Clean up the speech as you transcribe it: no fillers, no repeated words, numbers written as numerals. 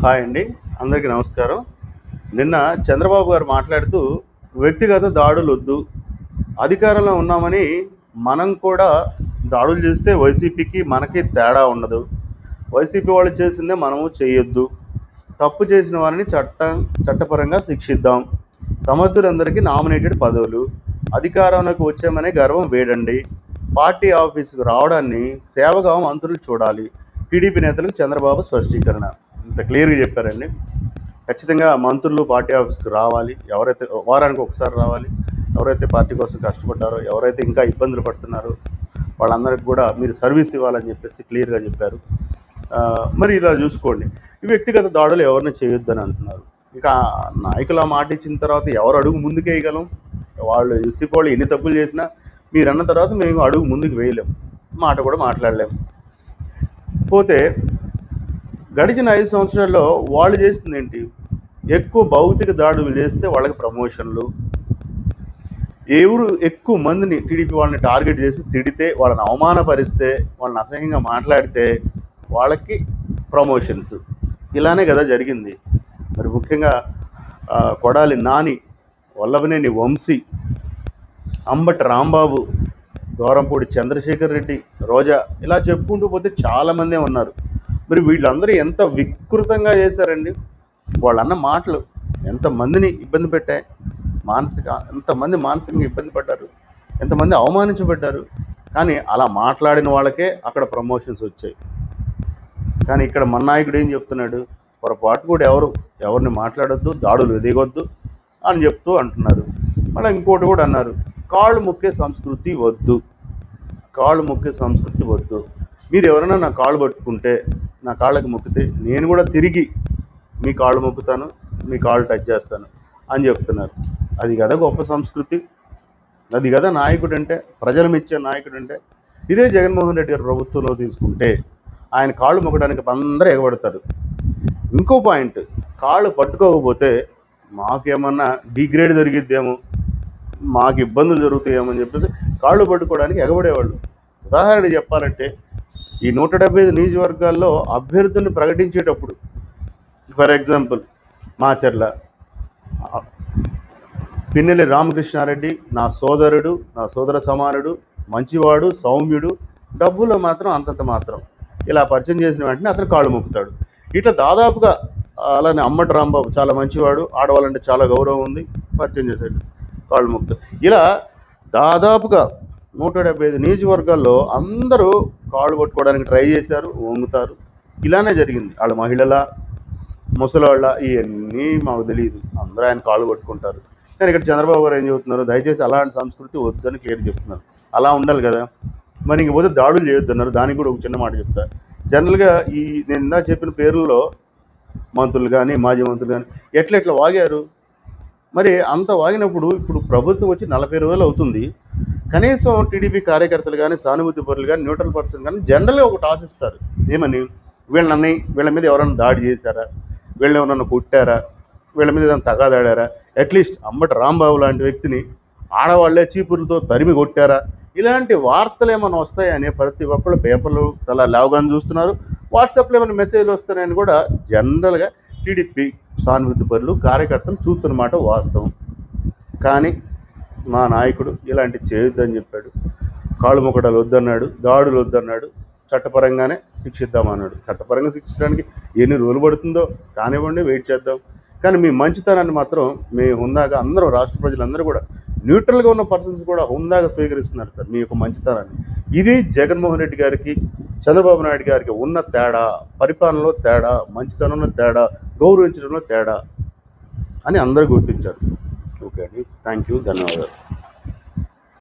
Hi అండి. అందరికీ నమస్కారం. నిన్న చంద్రబాబు గారు మాట్లాడుతూ వ్యక్తిగత దాడులొద్దు, అధికారంలో ఉన్నామని మనం కూడా దాడులు చేస్తే వైసీపీకి మనకి తేడా ఉండదు. వైసీపీ వాళ్ళు చేసిందే మనము చేయొద్దు. తప్పు చేసిన వారిని చట్టపరంగా శిక్షిద్దాం. సమర్థులందరికీ నామినేటెడ్ పదవులు. అధికారంలోకి వచ్చామనే గర్వం వేడండి. పార్టీ ఆఫీసుకు రావడాన్ని సేవగా మంత్రులు చూడాలి. టీడీపీ నేతలకు చంద్రబాబు స్పష్టీకరణ. ఇంత క్లియర్గా చెప్పారండి. ఖచ్చితంగా మంత్రులు పార్టీ ఆఫీస్కి రావాలి. ఎవరైతే వారానికి ఒకసారి రావాలి, ఎవరైతే పార్టీ కోసం కష్టపడ్డారో, ఎవరైతే ఇంకా ఇబ్బందులు పడుతున్నారో వాళ్ళందరికీ కూడా మీరు సర్వీస్ ఇవ్వాలని చెప్పేసి క్లియర్గా చెప్పారు. మరి ఇలా చూసుకోండి, ఈ వ్యక్తిగత దాడులు ఎవరిని చేయొద్దని అంటున్నారు. ఇక నాయకులు ఆ మాట ఇచ్చిన తర్వాత ఎవరు అడుగు ముందుకు వేయగలం? వాళ్ళు యూసీపీ వాళ్ళు ఎన్ని తప్పులు చేసినా మీరు అన్న తర్వాత మేము అడుగు ముందుకు వేయలేం, మాట కూడా మాట్లాడలేము. పోతే గడిచిన 5 సంవత్సరాల్లో వాళ్ళు చేసింది ఏంటి? ఎక్కువ భౌతిక దాడులు చేస్తే వాళ్ళకి ప్రమోషన్లు, ఎవరు ఎక్కువ మందిని టీడీపీ వాళ్ళని టార్గెట్ చేసి తిడితే, వాళ్ళని అవమానపరిస్తే, వాళ్ళని అసహ్యంగా మాట్లాడితే వాళ్ళకి ప్రమోషన్స్. ఇలానే కదా జరిగింది. మరి ముఖ్యంగా కొడాలి నాని, వల్లభనేని వంశీ, అంబటి రాంబాబు, దూరంపూడి చంద్రశేఖర్ రెడ్డి, రోజా, ఇలా చెప్పుకుంటూ పోతే చాలామందే ఉన్నారు. మరి వీళ్ళందరూ ఎంత వికృతంగా చేశారండి. వాళ్ళన్న మాటలు ఎంతమందిని ఇబ్బంది పెట్టాయి, ఎంతమంది మానసికంగా ఇబ్బంది పడ్డారు, ఎంతమంది అవమానించబడ్డారు. కానీ అలా మాట్లాడిన వాళ్ళకే అక్కడ ప్రమోషన్స్ వచ్చాయి. కానీ ఇక్కడ మన నాయకుడు ఏం చెప్తున్నాడు? పొరపాటు కూడా ఎవరిని మాట్లాడొద్దు, దాడులు ఎదిగొద్దు అని చెప్తూ అంటున్నారు. మళ్ళీ ఇంకోటి కూడా అన్నారు, కాళ్ళు మొక్కే సంస్కృతి వద్దు, కాళ్ళు మొక్కే సంస్కృతి వద్దు. మీరు ఎవరైనా నా కాళ్ళు పట్టుకుంటే, నా కాళ్ళకి మొక్కితే నేను కూడా తిరిగి మీ కాళ్ళు మొక్కుతాను, మీ కాళ్ళు టచ్ చేస్తాను అని చెప్తున్నారు. అది కదా గొప్ప సంస్కృతి, అది కదా నాయకుడు అంటే, ప్రజలు మెచ్చే నాయకుడు అంటే. ఇదే జగన్మోహన్ రెడ్డి గారు ప్రభుత్వంలో తీసుకుంటే ఆయన కాళ్ళు మొక్కడానికి అందరూ ఎగబడతారు. ఇంకో పాయింట్, కాళ్ళు పట్టుకోకపోతే మాకేమన్నా డిగ్రేడ్ జరిగిద్దేమో, మాకు ఇబ్బందులు జరుగుతాయేమో అని చెప్పేసి కాళ్ళు పట్టుకోవడానికి ఎగబడేవాళ్ళు. ఉదాహరణ చెప్పాలంటే, ఈ 175 నియోజకవర్గాల్లో అభ్యర్థులను ప్రకటించేటప్పుడు, ఫర్ ఎగ్జాంపుల్ మాచర్ల పిన్నెల్లి రామకృష్ణారెడ్డి నా సోదరుడు, నా సోదర సమానుడు, మంచివాడు, సౌమ్యుడు, డబ్బులో మాత్రం అంతంత మాత్రం, ఇలా పరిచయం చేసిన వెంటనే అతను కాళ్ళు మొక్కుతాడు. ఇట్లా దాదాపుగా అలానే అంబటి రాంబాబు చాలా మంచివాడు, ఆడవాళ్ళంటే చాలా గౌరవం ఉంది, పరిచయం చేశాడు, కాళ్ళు మొక్కుతాడు. ఇలా దాదాపుగా 175 నియోజకవర్గాల్లో అందరూ కాళ్ళు పట్టుకోవడానికి ట్రై చేశారు, వంగుతారు. ఇలానే జరిగింది. వాళ్ళ మహిళల, ముసలాళ్ళ, ఇవన్నీ మాకు తెలియదు, అందరూ ఆయన కాళ్ళు పట్టుకుంటారు. కానీ ఇక్కడ చంద్రబాబు గారు ఏం చెబుతున్నారు? దయచేసి అలాంటి సంస్కృతి వద్దని క్లియర్ చెప్తున్నారు. అలా ఉండాలి కదా. మరి ఇంకపోతే దాడులు చేయొద్దన్నారు. దానికి కూడా ఒక చిన్న మాట చెప్తారు. జనరల్గా నేను ఇందాక చెప్పిన పేర్లలో మంత్రులు కానీ, మాజీ మంత్రులు కానీ ఎట్లా వాగారు. మరి అంత వాగినప్పుడు ఇప్పుడు ప్రభుత్వం వచ్చి 40 రోజులు అవుతుంది. కనీసం టీడీపీ కార్యకర్తలు కానీ, సానుభూతి పరులు కానీ, న్యూట్రల్ పర్సన్ కానీ జనరల్గా ఒకటి ఆశిస్తారు. ఏమని? వీళ్ళ మీద ఎవరైనా దాడి చేశారా, వీళ్ళని ఎవరన్నా కొట్టారా, వీళ్ళ మీద ఏదైనా తగాదాడారా, అట్లీస్ట్ అంబటి రాంబాబు లాంటి వ్యక్తిని ఆడవాళ్లే చీపురులతో తరిమి కొట్టారా, ఇలాంటి వార్తలు ఏమైనా వస్తాయని ప్రతి ఒక్కళ్ళు పేపర్లు అలా లేవగానే చూస్తున్నారు. వాట్సాప్లో ఏమైనా మెసేజ్లు వస్తాయని కూడా జనరల్గా టీడీపీ సానుభూతి పరులు, కార్యకర్తలు చూస్తున్నమాట వాస్తవం. కానీ మా నాయకుడు ఇలాంటివి చేయొద్దని చెప్పాడు, కాళ్ళు మొక్కడాలు వద్దన్నాడు, దాడులు వద్దన్నాడు, చట్టపరంగానే శిక్షిద్దామన్నాడు. చట్టపరంగా శిక్షించడానికి ఎన్ని రోజులు పడుతుందో కానివ్వండి, వెయిట్ చేద్దాం. కానీ మీ మంచితనాన్ని మాత్రం మీ హుందాగా అందరూ, రాష్ట్ర ప్రజలందరూ కూడా, న్యూట్రల్గా ఉన్న పర్సన్స్ కూడా హుందాగా స్వీకరిస్తున్నారు సార్ మీ యొక్క మంచితనాన్ని. ఇది జగన్మోహన్ రెడ్డి గారికి, చంద్రబాబు నాయుడు గారికి ఉన్న తేడా, పరిపాలనలో తేడా, మంచితనంలో తేడా, గౌరవించడంలో తేడా అని అందరూ గుర్తించారు. ఓకే అండి, థ్యాంక్ యూ, ధన్యవాదాలు.